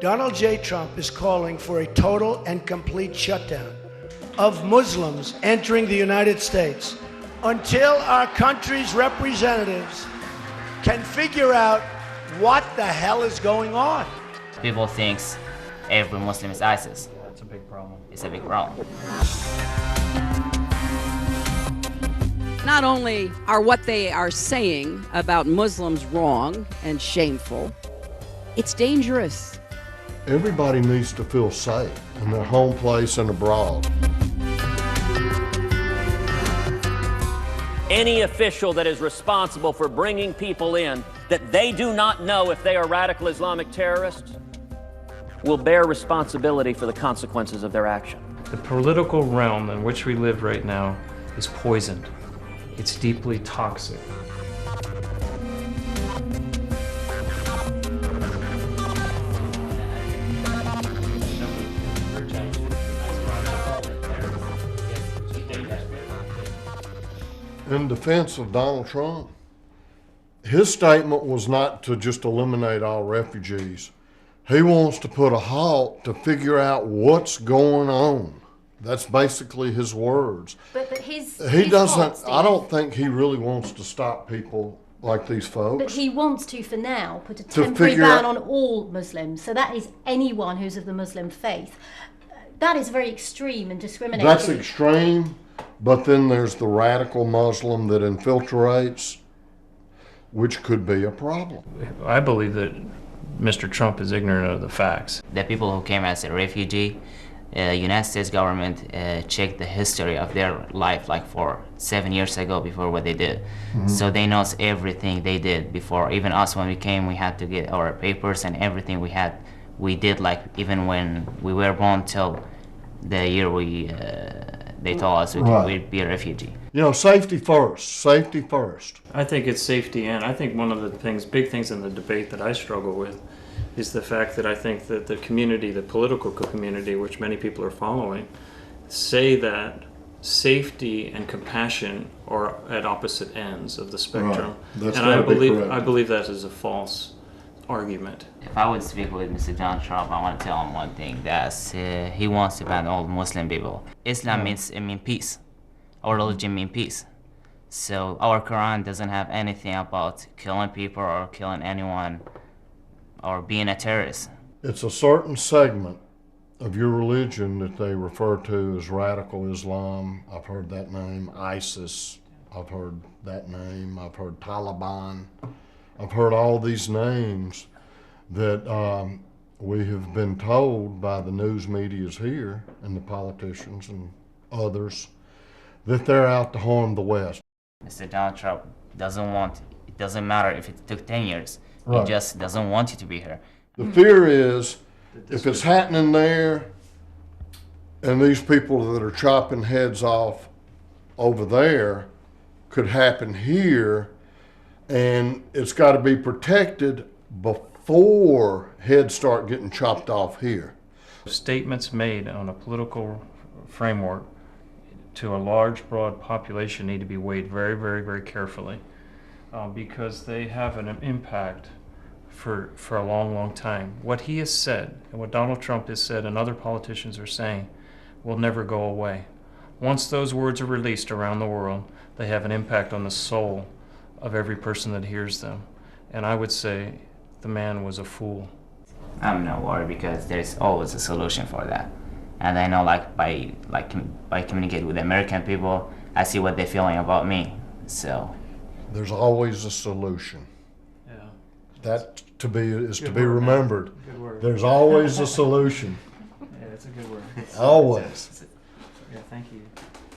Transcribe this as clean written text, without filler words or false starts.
Donald J. Trump is calling for a total and complete shutdown of Muslims entering the United States until our country's representatives can figure out what the hell is going on. People think every Muslim is ISIS. That's a big problem. It's a big problem. Not only are what they are saying about Muslims wrong and shameful, it's dangerous. Everybody needs to feel safe in their home place and abroad. Any official that is responsible for bringing people in that they do not know if they are radical Islamic terrorists will bear responsibility for the consequences of their action. The political realm in which we live right now is poisoned. It's deeply toxic. In defense of Donald Trump, his statement was not to just eliminate all refugees. He wants to put a halt to figure out what's going on. That's basically his words. But his doesn't, Steve, I don't think he really wants to stop people like these folks. But he wants to, for now, put a temporary ban on all Muslims. So that is anyone who's of the Muslim faith. That is very extreme and discriminating. That's extreme, but then there's the radical Muslim that infiltrates, which could be a problem. I believe that Mr. Trump is ignorant of the facts. The people who came as a refugee, United States government checked the history of their life like for 7 years ago before what they did. Mm-hmm. So they know everything they did before. Even us, when we came, we had to get our papers and everything we did like even when we were born till the year they told us we'd be a refugee. You know, safety first, safety first. I think it's safety, and I think one of the big things in the debate that I struggle with is the fact that I think that the community, the political community, which many people are following, say that safety and compassion are at opposite ends of the spectrum. Right. And I believe that is a false argument. If I would speak with Mr. Donald Trump, I want to tell him one thing, that he wants to ban all Muslim people. Islam means peace. Our religion means peace. So our Quran doesn't have anything about killing people or killing anyone or being a terrorist. It's a certain segment of your religion that they refer to as radical Islam. I've heard that name. ISIS, I've heard that name. I've heard Taliban. I've heard all these names that we have been told by the news medias here and the politicians and others that they're out to harm the West. Mr. Donald Trump doesn't want, it doesn't matter if it took 10 years. Right. He just doesn't want you to be here. The fear is if it's happening there and these people that are chopping heads off over there could happen here, and it's got to be protected before heads start getting chopped off here. Statements made on a political framework to a large, broad population need to be weighed very, very, very carefully because they have an impact for a long, long time. What he has said and what Donald Trump has said and other politicians are saying will never go away. Once those words are released around the world, they have an impact on the soul of every person that hears them. And I would say the man was a fool. I'm not worried because there's always a solution for that. And I know by communicating with the American people, I see what they're feeling about me. So there's always a solution. Yeah. That to be Good be word, remembered. Good word. There's always a solution. Yeah, it's a good word. Always. Yeah, thank you.